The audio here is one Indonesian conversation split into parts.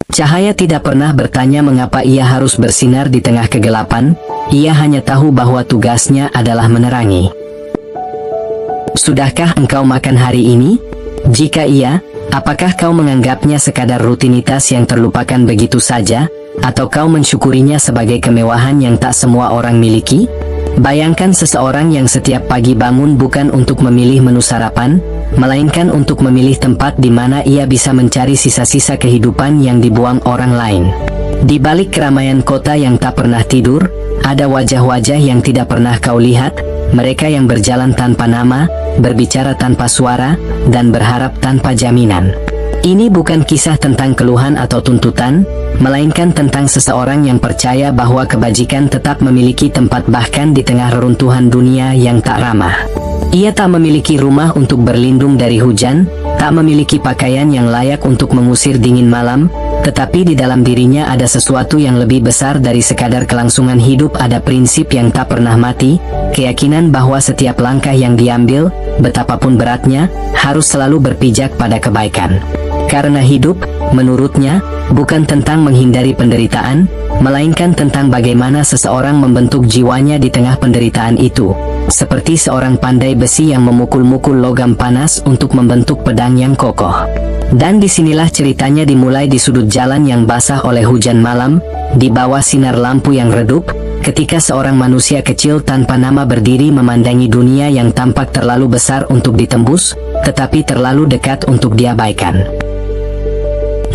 Cahaya tidak pernah bertanya mengapa ia harus bersinar di tengah kegelapan, ia hanya tahu bahwa tugasnya adalah menerangi. Sudahkah engkau makan hari ini? Jika iya, apakah kau menganggapnya sekadar rutinitas yang terlupakan begitu saja, atau kau mensyukurinya sebagai kemewahan yang tak semua orang miliki? Bayangkan seseorang yang setiap pagi bangun bukan untuk memilih menu sarapan, melainkan untuk memilih tempat di mana ia bisa mencari sisa-sisa kehidupan yang dibuang orang lain. Di balik keramaian kota yang tak pernah tidur, ada wajah-wajah yang tidak pernah kau lihat, mereka yang berjalan tanpa nama, berbicara tanpa suara, dan berharap tanpa jaminan. Ini bukan kisah tentang keluhan atau tuntutan, melainkan tentang seseorang yang percaya bahwa kebajikan tetap memiliki tempat bahkan di tengah reruntuhan dunia yang tak ramah. Ia tak memiliki rumah untuk berlindung dari hujan, tak memiliki pakaian yang layak untuk mengusir dingin malam, tetapi di dalam dirinya ada sesuatu yang lebih besar dari sekadar kelangsungan hidup. Ada prinsip yang tak pernah mati, keyakinan bahwa setiap langkah yang diambil, betapapun beratnya, harus selalu berpijak pada kebaikan. Karena hidup, menurutnya, bukan tentang menghindari penderitaan, melainkan tentang bagaimana seseorang membentuk jiwanya di tengah penderitaan itu. Seperti seorang pandai besi yang memukul-mukul logam panas untuk membentuk pedang yang kokoh. Dan disinilah ceritanya dimulai di sudut jalan yang basah oleh hujan malam, di bawah sinar lampu yang redup, ketika seorang manusia kecil tanpa nama berdiri memandangi dunia yang tampak terlalu besar untuk ditembus, tetapi terlalu dekat untuk diabaikan.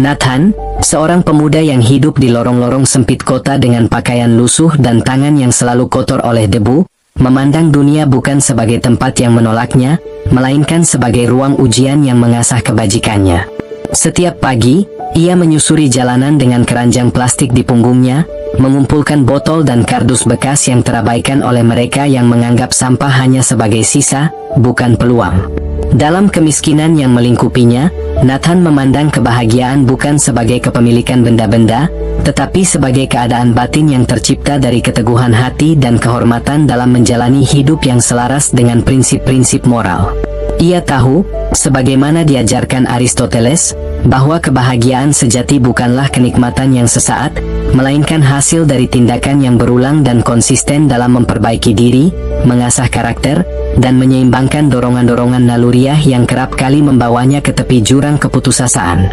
Nathan, seorang pemuda yang hidup di lorong-lorong sempit kota dengan pakaian lusuh dan tangan yang selalu kotor oleh debu, memandang dunia bukan sebagai tempat yang menolaknya, melainkan sebagai ruang ujian yang mengasah kebajikannya. Setiap pagi, ia menyusuri jalanan dengan keranjang plastik di punggungnya, mengumpulkan botol dan kardus bekas yang terabaikan oleh mereka yang menganggap sampah hanya sebagai sisa, bukan peluang. Dalam kemiskinan yang melingkupinya, Nathan memandang kebahagiaan bukan sebagai kepemilikan benda-benda, tetapi sebagai keadaan batin yang tercipta dari keteguhan hati dan kehormatan dalam menjalani hidup yang selaras dengan prinsip-prinsip moral. Ia tahu, sebagaimana diajarkan Aristoteles, bahwa kebahagiaan sejati bukanlah kenikmatan yang sesaat, melainkan hasil dari tindakan yang berulang dan konsisten dalam memperbaiki diri, mengasah karakter, dan menyeimbangkan dorongan-dorongan naluriah yang kerap kali membawanya ke tepi jurang keputusasaan.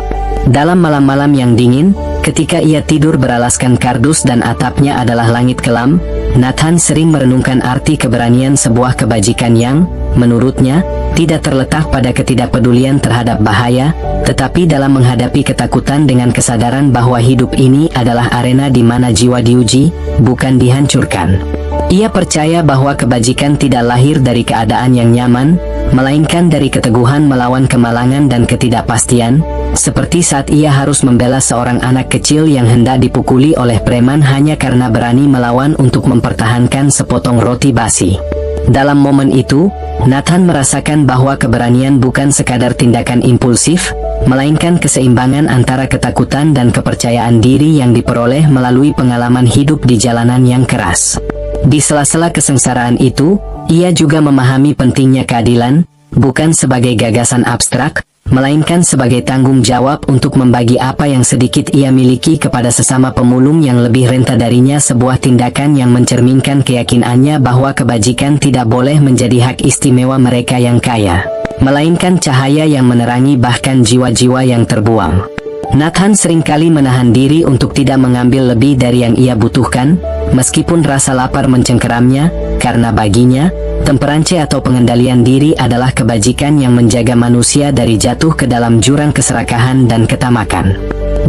Dalam malam-malam yang dingin, ketika ia tidur beralaskan kardus dan atapnya adalah langit kelam, Nathan sering merenungkan arti keberanian sebuah kebajikan yang, menurutnya, tidak terletak pada ketidakpedulian terhadap bahaya, tetapi dalam menghadapi ketakutan dengan kesadaran bahwa hidup ini adalah arena di mana jiwa diuji, bukan dihancurkan. Ia percaya bahwa kebajikan tidak lahir dari keadaan yang nyaman, melainkan dari keteguhan melawan kemalangan dan ketidakpastian, seperti saat ia harus membela seorang anak kecil yang hendak dipukuli oleh preman hanya karena berani melawan untuk mempertahankan sepotong roti basi. Dalam momen itu, Nathan merasakan bahwa keberanian bukan sekadar tindakan impulsif, melainkan keseimbangan antara ketakutan dan kepercayaan diri yang diperoleh melalui pengalaman hidup di jalanan yang keras. Di sela-sela kesengsaraan itu, ia juga memahami pentingnya keadilan, bukan sebagai gagasan abstrak, melainkan sebagai tanggung jawab untuk membagi apa yang sedikit ia miliki kepada sesama pemulung yang lebih renta darinya. Sebuah tindakan yang mencerminkan keyakinannya bahwa kebajikan tidak boleh menjadi hak istimewa mereka yang kaya, melainkan cahaya yang menerangi bahkan jiwa-jiwa yang terbuang. Nathan seringkali menahan diri untuk tidak mengambil lebih dari yang ia butuhkan, meskipun rasa lapar mencengkeramnya, karena baginya, temperance atau pengendalian diri adalah kebajikan yang menjaga manusia dari jatuh ke dalam jurang keserakahan dan ketamakan.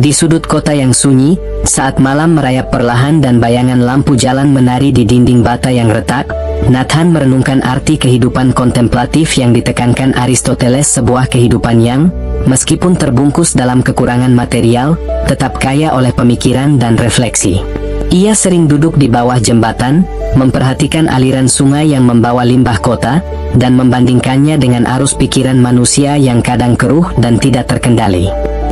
Di sudut kota yang sunyi, saat malam merayap perlahan dan bayangan lampu jalan menari di dinding bata yang retak, Nathan merenungkan arti kehidupan kontemplatif yang ditekankan Aristoteles, sebuah kehidupan yang, meskipun terbungkus dalam kekurangan material, tetap kaya oleh pemikiran dan refleksi. Ia sering duduk di bawah jembatan, memperhatikan aliran sungai yang membawa limbah kota, dan membandingkannya dengan arus pikiran manusia yang kadang keruh dan tidak terkendali.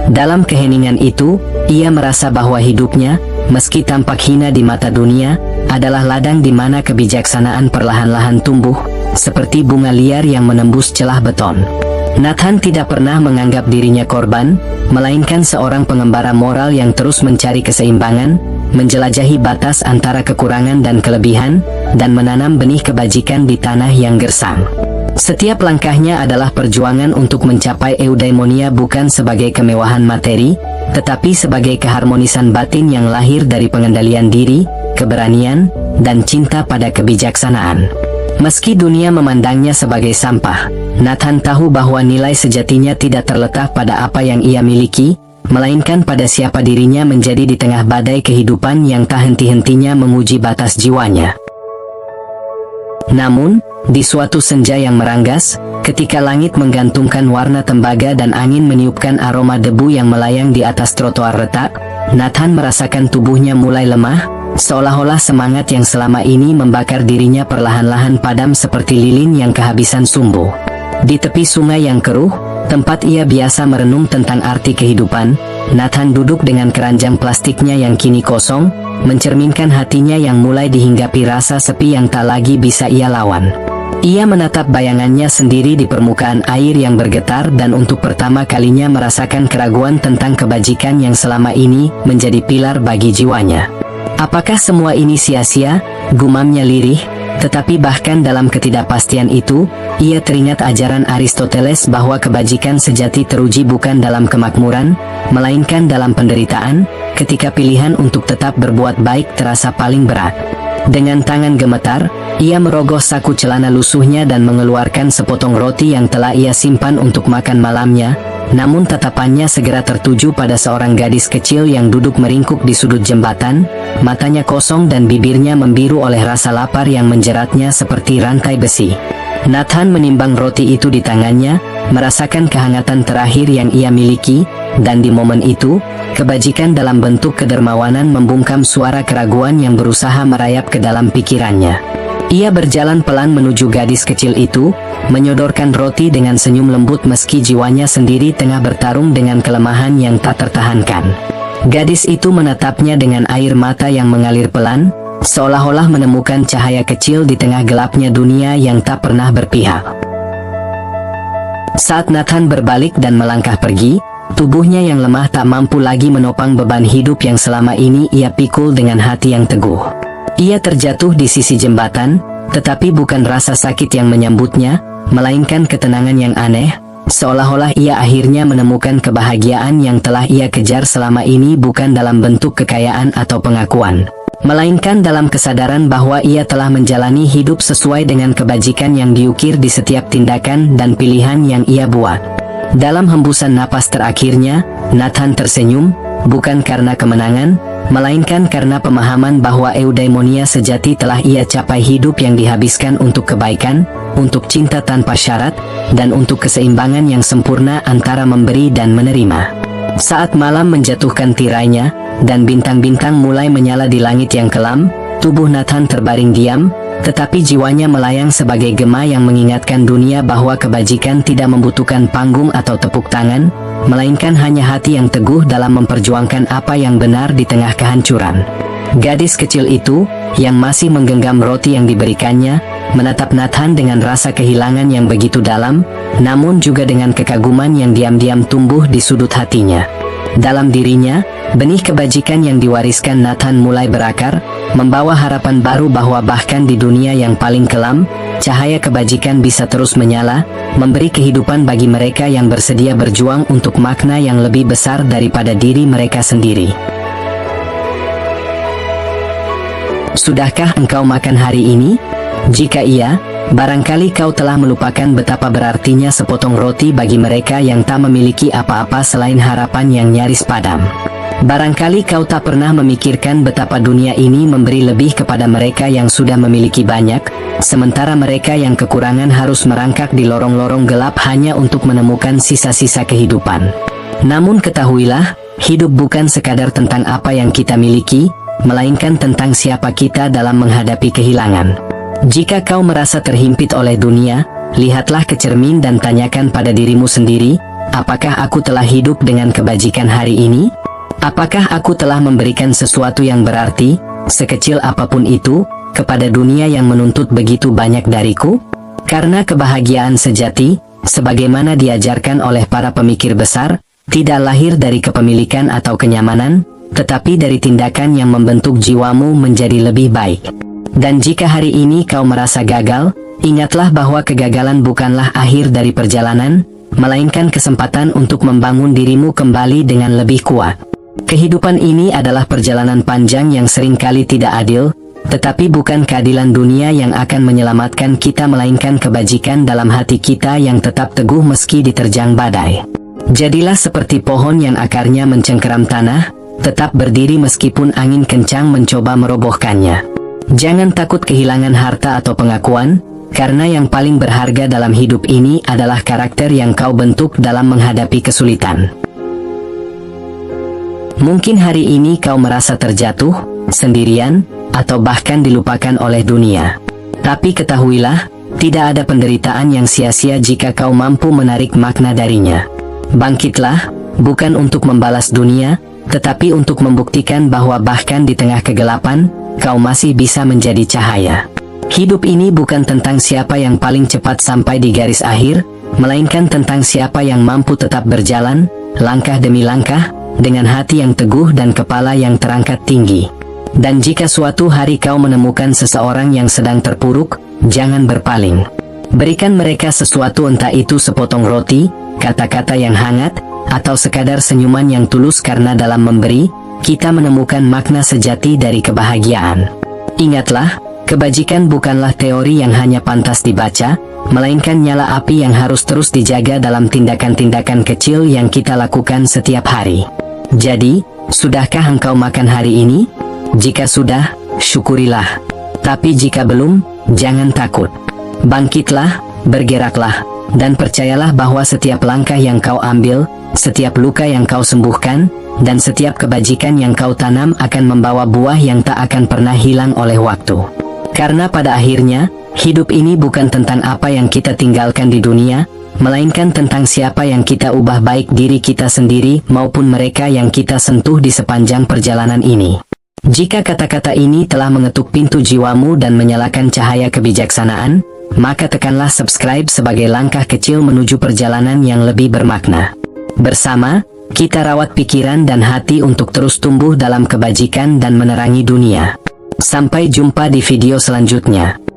Dalam keheningan itu, ia merasa bahwa hidupnya, meski tampak hina di mata dunia, adalah ladang di mana kebijaksanaan perlahan-lahan tumbuh, seperti bunga liar yang menembus celah beton. Nathan tidak pernah menganggap dirinya korban, melainkan seorang pengembara moral yang terus mencari keseimbangan, menjelajahi batas antara kekurangan dan kelebihan, dan menanam benih kebajikan di tanah yang gersang. Setiap langkahnya adalah perjuangan untuk mencapai eudaimonia, bukan sebagai kemewahan materi, tetapi sebagai keharmonisan batin yang lahir dari pengendalian diri, keberanian, dan cinta pada kebijaksanaan. Meski dunia memandangnya sebagai sampah, Nathan tahu bahwa nilai sejatinya tidak terletak pada apa yang ia miliki, melainkan pada siapa dirinya menjadi di tengah badai kehidupan yang tak henti-hentinya menguji batas jiwanya. Namun, di suatu senja yang meranggas, ketika langit menggantungkan warna tembaga dan angin meniupkan aroma debu yang melayang di atas trotoar retak, Nathan merasakan tubuhnya mulai lemah, seolah-olah semangat yang selama ini membakar dirinya perlahan-lahan padam seperti lilin yang kehabisan sumbu. Di tepi sungai yang keruh, tempat ia biasa merenung tentang arti kehidupan, Nathan duduk dengan keranjang plastiknya yang kini kosong, mencerminkan hatinya yang mulai dihinggapi rasa sepi yang tak lagi bisa ia lawan. Ia menatap bayangannya sendiri di permukaan air yang bergetar dan untuk pertama kalinya merasakan keraguan tentang kebajikan yang selama ini menjadi pilar bagi jiwanya. Apakah semua ini sia-sia? Gumamnya lirih. Tetapi bahkan dalam ketidakpastian itu, ia teringat ajaran Aristoteles bahwa kebajikan sejati teruji bukan dalam kemakmuran, melainkan dalam penderitaan, ketika pilihan untuk tetap berbuat baik terasa paling berat. Dengan tangan gemetar, ia merogoh saku celana lusuhnya dan mengeluarkan sepotong roti yang telah ia simpan untuk makan malamnya, namun tatapannya segera tertuju pada seorang gadis kecil yang duduk meringkuk di sudut jembatan, matanya kosong dan bibirnya membiru oleh rasa lapar yang menjeratnya seperti rantai besi. Nathan menimbang roti itu di tangannya, merasakan kehangatan terakhir yang ia miliki, dan di momen itu, kebajikan dalam bentuk kedermawanan membungkam suara keraguan yang berusaha merayap ke dalam pikirannya. Ia berjalan pelan menuju gadis kecil itu, menyodorkan roti dengan senyum lembut meski jiwanya sendiri tengah bertarung dengan kelemahan yang tak tertahankan. Gadis itu menatapnya dengan air mata yang mengalir pelan, seolah-olah menemukan cahaya kecil di tengah gelapnya dunia yang tak pernah berpihak. Saat Nathan berbalik dan melangkah pergi, tubuhnya yang lemah tak mampu lagi menopang beban hidup yang selama ini ia pikul dengan hati yang teguh. Ia terjatuh di sisi jembatan, tetapi bukan rasa sakit yang menyambutnya, melainkan ketenangan yang aneh, seolah-olah ia akhirnya menemukan kebahagiaan yang telah ia kejar selama ini bukan dalam bentuk kekayaan atau pengakuan, melainkan dalam kesadaran bahwa ia telah menjalani hidup sesuai dengan kebajikan yang diukir di setiap tindakan dan pilihan yang ia buat. Dalam hembusan napas terakhirnya, Nathan tersenyum, bukan karena kemenangan, melainkan karena pemahaman bahwa eudaimonia sejati telah ia capai, hidup yang dihabiskan untuk kebaikan, untuk cinta tanpa syarat, dan untuk keseimbangan yang sempurna antara memberi dan menerima. Saat malam menjatuhkan tirainya, dan bintang-bintang mulai menyala di langit yang kelam, tubuh Nathan terbaring diam, tetapi jiwanya melayang sebagai gema yang mengingatkan dunia bahwa kebajikan tidak membutuhkan panggung atau tepuk tangan, melainkan hanya hati yang teguh dalam memperjuangkan apa yang benar di tengah kehancuran. Gadis kecil itu, yang masih menggenggam roti yang diberikannya, menatap Nathan dengan rasa kehilangan yang begitu dalam, namun juga dengan kekaguman yang diam-diam tumbuh di sudut hatinya. Dalam dirinya, benih kebajikan yang diwariskan Nathan mulai berakar, membawa harapan baru bahwa bahkan di dunia yang paling kelam, cahaya kebajikan bisa terus menyala, memberi kehidupan bagi mereka yang bersedia berjuang untuk makna yang lebih besar daripada diri mereka sendiri. Sudahkah engkau makan hari ini? Jika iya, barangkali kau telah melupakan betapa berartinya sepotong roti bagi mereka yang tak memiliki apa-apa selain harapan yang nyaris padam. Barangkali kau tak pernah memikirkan betapa dunia ini memberi lebih kepada mereka yang sudah memiliki banyak, sementara mereka yang kekurangan harus merangkak di lorong-lorong gelap hanya untuk menemukan sisa-sisa kehidupan. Namun ketahuilah, hidup bukan sekadar tentang apa yang kita miliki, melainkan tentang siapa kita dalam menghadapi kehilangan. Jika kau merasa terhimpit oleh dunia, lihatlah ke cermin dan tanyakan pada dirimu sendiri, apakah aku telah hidup dengan kebajikan hari ini? Apakah aku telah memberikan sesuatu yang berarti, sekecil apapun itu, kepada dunia yang menuntut begitu banyak dariku? Karena kebahagiaan sejati, sebagaimana diajarkan oleh para pemikir besar, tidak lahir dari kepemilikan atau kenyamanan, tetapi dari tindakan yang membentuk jiwamu menjadi lebih baik. Dan jika hari ini kau merasa gagal, ingatlah bahwa kegagalan bukanlah akhir dari perjalanan, melainkan kesempatan untuk membangun dirimu kembali dengan lebih kuat. Kehidupan ini adalah perjalanan panjang yang seringkali tidak adil, tetapi bukan keadilan dunia yang akan menyelamatkan kita, melainkan kebajikan dalam hati kita yang tetap teguh meski diterjang badai. Jadilah seperti pohon yang akarnya mencengkeram tanah, tetap berdiri meskipun angin kencang mencoba merobohkannya. Jangan takut kehilangan harta atau pengakuan, karena yang paling berharga dalam hidup ini adalah karakter yang kau bentuk dalam menghadapi kesulitan. Mungkin hari ini kau merasa terjatuh, sendirian, atau bahkan dilupakan oleh dunia. Tapi ketahuilah, tidak ada penderitaan yang sia-sia jika kau mampu menarik makna darinya. Bangkitlah, bukan untuk membalas dunia, tetapi untuk membuktikan bahwa bahkan di tengah kegelapan, kau masih bisa menjadi cahaya. Hidup ini bukan tentang siapa yang paling cepat sampai di garis akhir, melainkan tentang siapa yang mampu tetap berjalan, langkah demi langkah, dengan hati yang teguh dan kepala yang terangkat tinggi. Dan jika suatu hari kau menemukan seseorang yang sedang terpuruk, jangan berpaling. Berikan mereka sesuatu, entah itu sepotong roti, kata-kata yang hangat, atau sekadar senyuman yang tulus, karena dalam memberi, kita menemukan makna sejati dari kebahagiaan. Ingatlah, kebajikan bukanlah teori yang hanya pantas dibaca, melainkan nyala api yang harus terus dijaga dalam tindakan-tindakan kecil yang kita lakukan setiap hari. Jadi, sudahkah engkau makan hari ini? Jika sudah, syukurilah. Tapi jika belum, jangan takut. Bangkitlah, bergeraklah, dan percayalah bahwa setiap langkah yang kau ambil, setiap luka yang kau sembuhkan, dan setiap kebajikan yang kau tanam akan membawa buah yang tak akan pernah hilang oleh waktu. Karena pada akhirnya, hidup ini bukan tentang apa yang kita tinggalkan di dunia, melainkan tentang siapa yang kita ubah, baik diri kita sendiri maupun mereka yang kita sentuh di sepanjang perjalanan ini. Jika kata-kata ini telah mengetuk pintu jiwamu dan menyalakan cahaya kebijaksanaan, maka tekanlah subscribe sebagai langkah kecil menuju perjalanan yang lebih bermakna. Bersama, kita rawat pikiran dan hati untuk terus tumbuh dalam kebajikan dan menerangi dunia. Sampai jumpa di video selanjutnya.